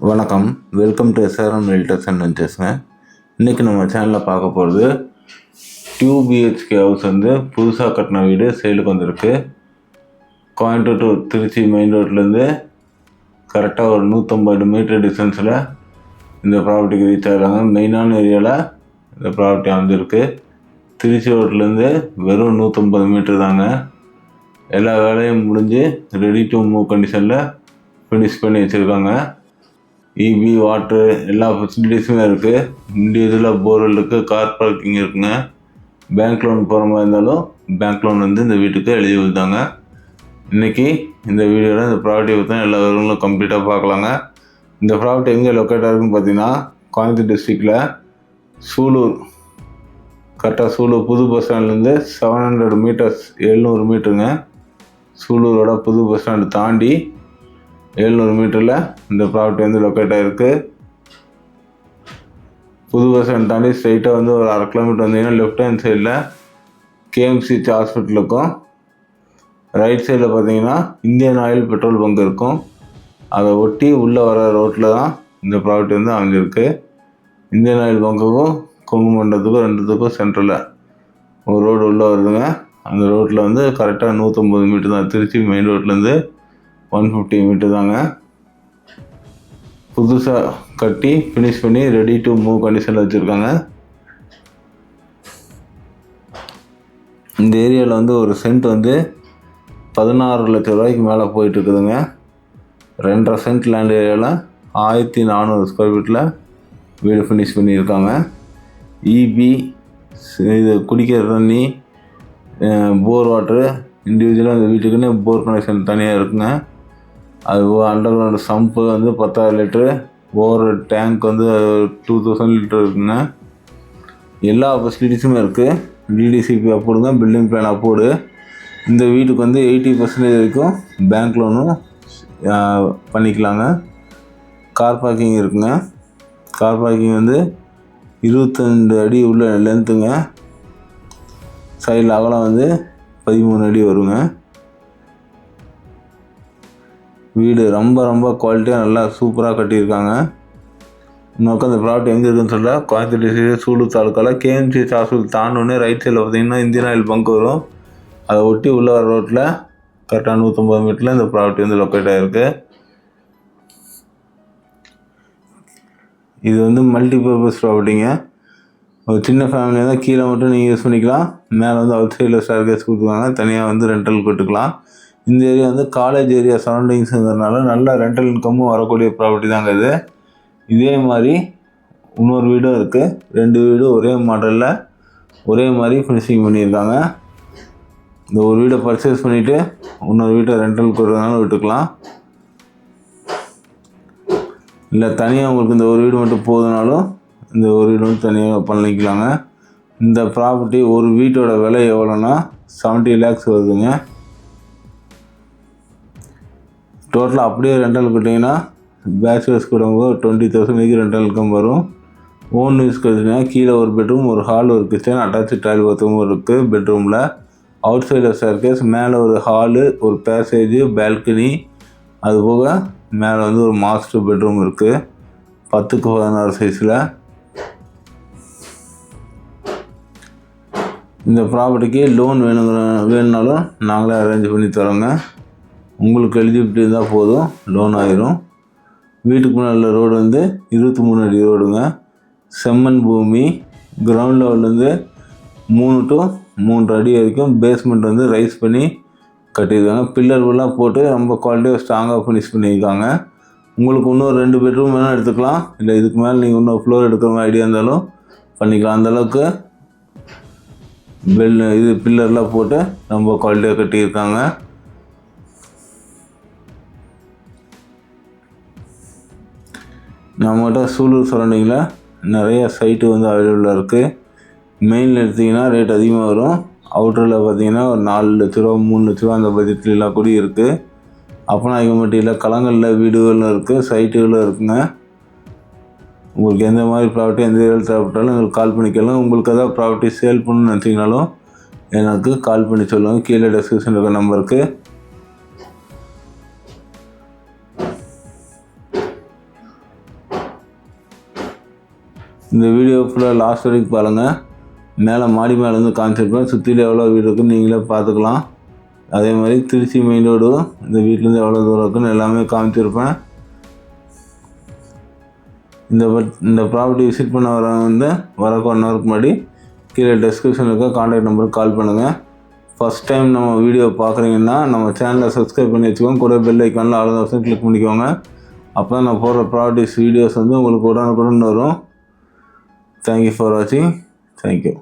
வணக்கம், welcome to SRM realtors and வெஞ்சர்ஸ்ங்க. இன்றைக்கி நம்ம சேனலில் பார்க்க போகிறது 2 BHK ஹவுஸ் வந்து புதுசாக கட்டின வீடு சேலுக்கு வந்திருக்கு. கோயம்புத்தூர் டு திருச்சி மெயின் ரோட்லேருந்து கரெக்டாக ஒரு 150 மீட்டர் டிஸ்டன்ஸில் இந்த ப்ராப்பர்ட்டிக்கு ரீச் ஆகிறாங்க. மெயினான ஏரியாவில் இந்த ப்ராப்பர்ட்டி அமைஞ்சிருக்கு. திருச்சி ரோட்லேருந்து வெறும் 150 மீட்டர் தாங்க. எல்லா வேலையும் முடிஞ்சு ரெடி டு மூவ் கண்டிஷனில் ஃபினிஷ் பண்ணி வச்சுருக்காங்க. இபி வாட்ரு எல்லா ஃபெசிலிட்டிஸுமே இருக்குது. இண்டிவிஜுவலாக போர்வெல் இருக்குது, கார் பார்க்கிங் இருக்குங்க. பேங்க் லோன் போகிற மாதிரி இருந்தாலும் பேங்க் லோன் வந்து இந்த வீட்டுக்கு எலிஜிபிள் தாங்க. இன்றைக்கி இந்த வீடியோவில் இந்த ப்ராப்பர்ட்டி பற்றி எல்லா விவரங்களும் கம்ப்ளீட்டாக பார்க்கலாங்க. இந்த ப்ராப்பர்ட்டி எங்கே லொக்கேட் ஆகுதுன்னு பார்த்தீங்கன்னா கோயம்புத்தூர் டிஸ்ட்ரிக்டில் சூலூர், கரெக்டாக சூலூர் புது பஸ் ஸ்டாண்ட்லேருந்து 700 மீட்டர்ஸ் 700 மீட்டருங்க. சூலூரோட புது பஸ் ஸ்டாண்டு தாண்டி 700 மீட்டரில் இந்த ப்ராப்பர்ட்டி வந்து லொக்கேட் ஆகிருக்கு. புது பஸ் ஸ்டாண்ட் தாண்டி ஸ்ட்ரைட்டாக வந்து ஒரு 1/2 கிலோமீட்டர் வந்தீங்கன்னா லெஃப்ட் ஹேண்ட் சைடில் கேஎம்சிஹெச் ஹாஸ்பிட்டல் இருக்கும். ரைட் சைடில் பார்த்தீங்கன்னா இந்தியன் ஆயில் பெட்ரோல் பங்க் இருக்கும். அதை ஒட்டி உள்ளே வர ரோட்டில் தான் இந்த ப்ராப்பர்ட்டி வந்து அமைஞ்சிருக்கு. இந்தியன் ஆயில் பங்குக்கும் கொங்கு மண்டலத்துக்கும் ரெண்டுத்துக்கும் சென்ட்ரலில் ஒரு ரோடு உள்ளே வருதுங்க. அந்த ரோட்டில் வந்து கரெக்டாக 150 மீட்டர் தான். திருச்சி மெயின் ரோட்லேருந்து 150 மீட்டர் தாங்க. புதுசாக கட்டி ஃபினிஷ் பண்ணி ரெடி டு மூவ் கண்டிஷனில் வச்சுருக்காங்க. இந்த ஏரியாவில் வந்து ஒரு சென்ட் வந்து 16 லட்சம் ரூபாய்க்கு மேலே போயிட்டுருக்குதுங்க. 2.5 சென்ட் லேண்ட் ஏரியாவில் 1400 ஸ்கொயர் ஃபீட்டில் வீடு ஃபினிஷ் பண்ணியிருக்காங்க. இபி இது குடிக்கிற தண்ணி, போர் வாட்ரு இண்டிவிஜுவலாக அந்த வீட்டுக்குன்னு போர் கனெக்ஷன் தனியாக இருக்குங்க. அது அண்டர் கிரவுண்ட் சம்பு வந்து 10,000 லிட்ரு, ஓவர் டேங்க் வந்து 2000 லிட்டர் இருக்குங்க. எல்லா ஃபெசிலிட்டிஸுமே இருக்குது. டிடிசிபி அப்ரூவ்டுங்க, பில்டிங் பிளான் அப்ரூவ்டு. இந்த வீட்டுக்கு வந்து 80% வரைக்கும் பேங்க் லோனும் பண்ணிக்கலாங்க. கார் பார்க்கிங் இருக்குங்க. கார் பார்க்கிங் வந்து 22 அடி உள்ள லென்த்துங்க. சைடில் அகலம் வந்து 13 அடி வருங்க. வீடு ரொம்ப குவாலிட்டியாக நல்லா சூப்பராக கட்டியிருக்காங்க. இன்னொரு அந்த ப்ராப்பர்ட்டி எங்கே இருக்குதுன்னு சொல்ல, கோயம்புத்தூர் டிஸ்ட்ரிக்ட் சூலூர் தாலுக்காவில் கேஎம்சிஹெச் ஹாஸ்பிட்டல் தாண்டோடனே ரைட் சைடில் பார்த்தீங்கன்னா இந்தியன் ஆயில் பங்க் வரும். அதை ஒட்டி உள்ள வர ரோட்டில் கரெக்டாக 150 மீட்டரில் இந்த ப்ராப்பர்ட்டி வந்து லொக்கேட் ஆகிருக்கு. இது வந்து மல்டிபர்பஸ் ப்ராப்பர்ட்டிங்க. ஒரு சின்ன ஃபேமிலியாக தான் கீழே மட்டும் நீங்கள் யூஸ் பண்ணிக்கலாம். மேலே வந்து அவுட் சைடில் ஸ்டேர்கேஸ் கொடுத்துருவாங்க. தனியாக வந்து ரெண்டல் போட்டுக்கலாம். இந்த ஏரியா வந்து காலேஜ் ஏரியா சரௌண்டிங்ஸுங்கிறதுனால நல்ல ரெண்டல் இன்கமும் வரக்கூடிய ப்ராப்பர்ட்டி தாங்க இது. இதே மாதிரி இன்னொரு வீடும் இருக்குது. 2 வீடும் ஒரே மாடலில் ஒரே மாதிரி ஃபினிஷிங் பண்ணியிருக்காங்க. இந்த ஒரு வீடை பர்ச்சேஸ் பண்ணிவிட்டு இன்னொரு வீட்டை ரெண்டல் கொடுறதுனால விட்டுக்கலாம். இல்லை தனியாக உங்களுக்கு இந்த ஒரு வீடு மட்டும் போதுனாலும் இந்த ஒரு வீடு வந்து தனியாக பண்ணிக்கலாங்க. இந்த ப்ராப்பர்ட்டி ஒரு வீட்டோட விலை எவ்வளோன்னா 70 lakhs வருதுங்க. டோட்டலாக அப்படியே ரெண்டல் கட்டிங்கன்னா பேச்சுலர்ஸ் கூட 20,000 வரைக்கும் ரெண்டல் இன்கம் வரும். ஓன் யூஸ் கட்டிங்கன்னா கீழே ஒரு பெட்ரூம், ஒரு ஹால், ஒரு கிச்சன், அட்டாச்சு டாய்லெட் பாத்ரூம் இருக்குது பெட்ரூமில். அவுட் சைடில் ஸ்டேர்கேஸ், மேலே ஒரு ஹாலு, ஒரு பேசேஜ், பால்கனி, அதுபோக மேலே வந்து ஒரு மாஸ்டர் பெட்ரூம் இருக்குது 10x16 சைஸில். இந்த ப்ராப்பர்ட்டிக்கு லோன் வேணுனாலும் நாங்களே அரேஞ்ச் பண்ணி தரோங்க. உங்களுக்கு எலிஜிபிலிட்டி இருந்தால் போதும், லோன் ஆகிரும். வீட்டுக்கு முன்னாடி ரோடு வந்து 23 அடி ரோடுங்க. செம்மண் பூமி. கிரவுண்ட் லெவல்லேருந்து 3 to 3.5 அடி வரைக்கும் பேஸ்மெண்ட் வந்து ரைஸ் பண்ணி கட்டியிருக்காங்க. பில்லர்லாம் போட்டு ரொம்ப குவாலிட்டியாக ஸ்ட்ராங்காக ஃபினிஷ் பண்ணியிருக்காங்க. உங்களுக்கு இன்னொரு 2 பெட்ரூம் வேணால் எடுத்துக்கலாம். இல்லை இதுக்கு மேலே நீங்கள் இன்னொரு ஃப்ளோர் எடுக்கிற மாதிரி ஐடியா இருந்தாலும் பண்ணிக்கலாம். அந்தளவுக்கு இது பில்லர்லாம் போட்டு ரொம்ப குவாலிட்டியாக கட்டியிருக்காங்க. நம்மகிட்ட சூலூர் சரௌண்டிங்கில் நிறைய சைட்டு வந்து அவைலபிளாக இருக்குது. மெயினில் எடுத்திங்கன்னா ரேட் அதிகமாக வரும். அவுட்டரில் பார்த்தீங்கன்னா ஒரு 4 லட்ச ரூபா 3 லட்ச ரூபா அந்த பட்ஜெட்லாம் கூட இருக்குது. அப்பநாயக்கம்பட்டியில் களங்களில் வீடுகளும் இருக்குது, சைட்டுகளும் இருக்குங்க. உங்களுக்கு எந்த மாதிரி ப்ராப்பர்ட்டி எந்த ஏரியாவில் தேவைப்பட்டாலும் எங்களுக்கு கால் பண்ணிக்கலாம். உங்களுக்கு எதாவது ப்ராப்பர்ட்டி சேல் பண்ணணும்னு நினச்சிங்கனாலும் எனக்கு கால் பண்ணி சொல்லுங்கள். கீழே டிஸ்கிரிப்ஷன் இருக்க நம்பருக்கு இந்த வீடியோ ஃபுல்லாக லாஸ்ட் வரைக்கும் பாருங்கள். மேலே மாடி மேலேருந்து காமிச்சிருப்பேன். சுற்றிலும் எவ்வளோ வீடு இருக்குன்னு நீங்களே பார்த்துக்கலாம். அதே மாதிரி திருச்சி மெயின் ரோடு இந்த வீட்டிலேருந்து எவ்வளோ தூரம் இருக்குன்னு எல்லாமே காமிச்சிருப்பேன். இந்த ப்ராப்பர்ட்டி விசிட் பண்ண வரவங்க வரக்கு 1 ஹவருக்கு முன்னாடி கீழே டிஸ்கிரிப்ஷனில் இருக்க கான்டாக்ட் நம்பருக்கு கால் பண்ணுங்கள். ஃபஸ்ட் டைம் நம்ம வீடியோ பார்க்குறீங்கன்னா நம்ம சேனலை சப்ஸ்கிரைப் பண்ணி வச்சுக்கோங்க. கூட பெல் ஐக்கானில் ஆல் ஆப்ஷன் கிளிக் பண்ணிக்கோங்க. அப்போ தான் நான் போடுற ப்ராப்பர்ட்டிஸ் வீடியோஸ் உங்களுக்கு உடனுக்குடன் வரும். தேங்க்யூ ஃபார் வாட்சிங். தேங்க்யூ.